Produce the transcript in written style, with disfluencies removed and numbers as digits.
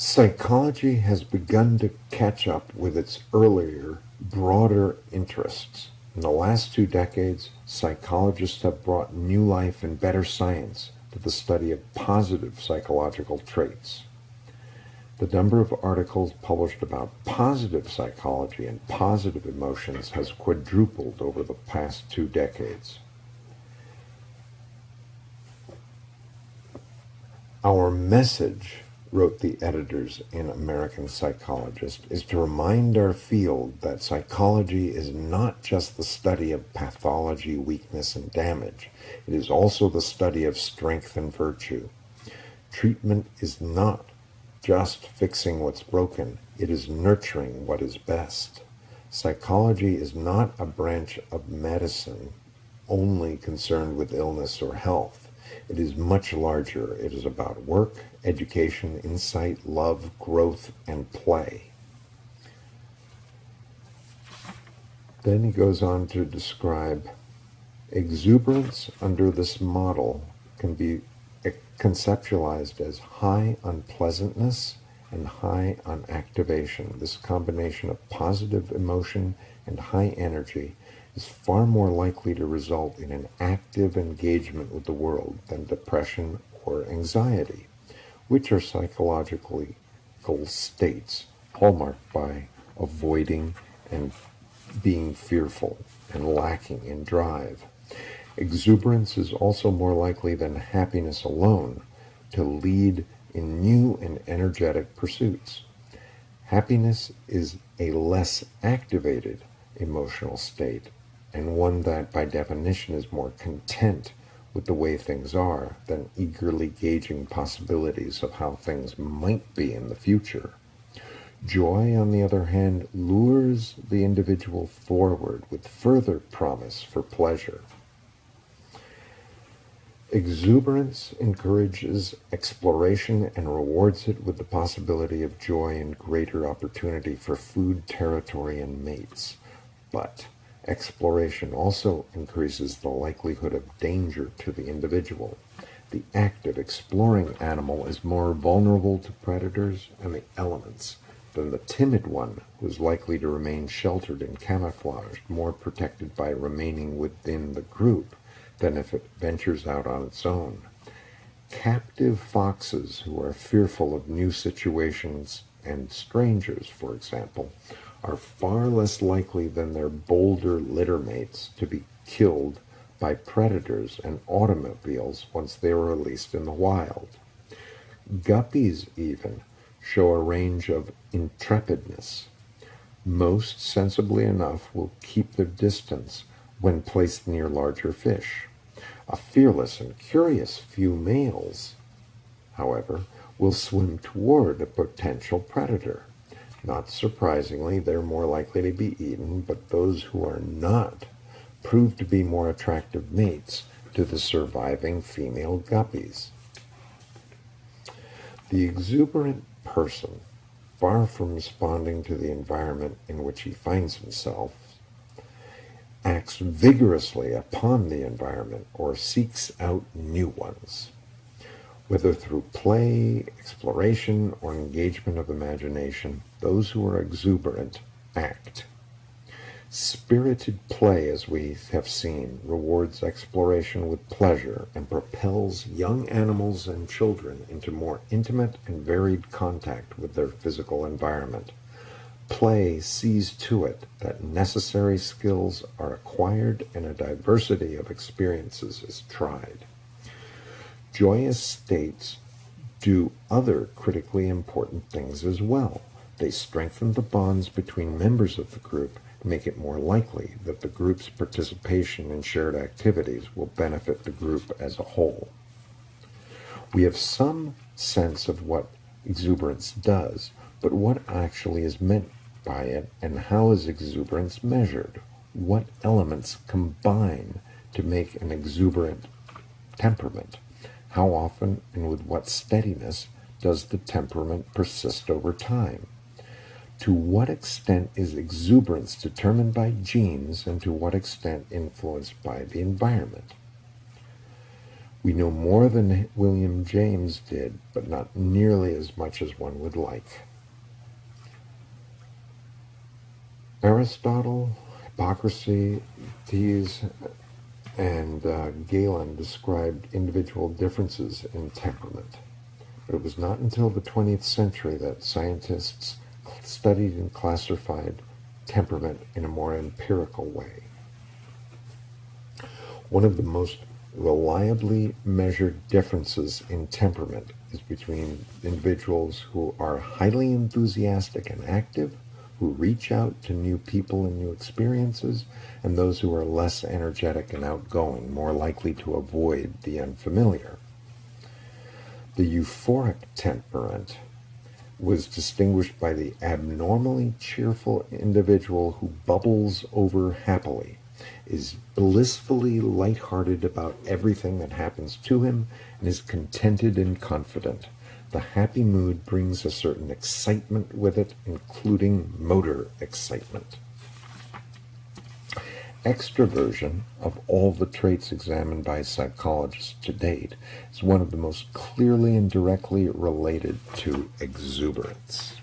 Psychology has begun to catch up with its earlier, broader interests. In the last 2 decades, psychologists have brought new life and better science to the study of positive psychological traits. The number of articles published about positive psychology and positive emotions has quadrupled over the past 2 decades. Our message, wrote the editors in American Psychologist, is to remind our field that psychology is not just the study of pathology, weakness, and damage. It is also the study of strength and virtue. Treatment is not just fixing what's broken, it is nurturing what is best. Psychology is not a branch of medicine only concerned with illness or health. It is much larger. It is about work, education, insight, love, growth, and play. Then he goes on to describe exuberance under this model can be conceptualized as high on pleasantness and high on activation. This combination of positive emotion and high energy is far more likely to result in an active engagement with the world than depression or anxiety, which are psychological states hallmarked by avoiding and being fearful and lacking in drive. Exuberance is also more likely than happiness alone to lead in new and energetic pursuits. Happiness is a less activated emotional state, and one that by definition is more content with the way things are than eagerly gauging possibilities of how things might be in the future. Joy, on the other hand, lures the individual forward with further promise for pleasure. Exuberance encourages exploration and rewards it with the possibility of joy and greater opportunity for food, territory, and mates. But exploration also increases the likelihood of danger to the individual. The active, exploring animal is more vulnerable to predators and the elements than the timid one, who is likely to remain sheltered and camouflaged, more protected by remaining within the group than if it ventures out on its own. Captive foxes who are fearful of new situations and strangers, for example, are far less likely than their bolder littermates to be killed by predators and automobiles once they are released in the wild. Guppies even show a range of intrepidness. Most, sensibly enough, will keep their distance when placed near larger fish. A fearless and curious few males, however, will swim toward a potential predator. Not surprisingly, they're more likely to be eaten, but those who are not prove to be more attractive mates to the surviving female guppies. The exuberant person, far from responding to the environment in which he finds himself, acts vigorously upon the environment or seeks out new ones. Whether through play, exploration, or engagement of imagination, those who are exuberant act. Spirited play, as we have seen, rewards exploration with pleasure and propels young animals and children into more intimate and varied contact with their physical environment. Play sees to it that necessary skills are acquired and a diversity of experiences is tried. Joyous states do other critically important things as well. They strengthen the bonds between members of the group and make it more likely that the group's participation in shared activities will benefit the group as a whole. We have some sense of what exuberance does, but what actually is meant by it, and how is exuberance measured? What elements combine to make an exuberant temperament? How often and with what steadiness does the temperament persist over time? To what extent is exuberance determined by genes, and to what extent influenced by the environment? We know more than William James did, but not nearly as much as one would like. Aristotle, Hippocrates, and Galen described individual differences in temperament. But it was not until the 20th century that scientists studied and classified temperament in a more empirical way. One of the most reliably measured differences in temperament is between individuals who are highly enthusiastic and active, who reach out to new people and new experiences, and those who are less energetic and outgoing, more likely to avoid the unfamiliar. The euphoric temperament was distinguished by the abnormally cheerful individual who bubbles over happily, is blissfully lighthearted about everything that happens to him, and is contented and confident. The happy mood brings a certain excitement with it, including motor excitement. Extroversion, of all the traits examined by psychologists to date, is one of the most clearly and directly related to exuberance.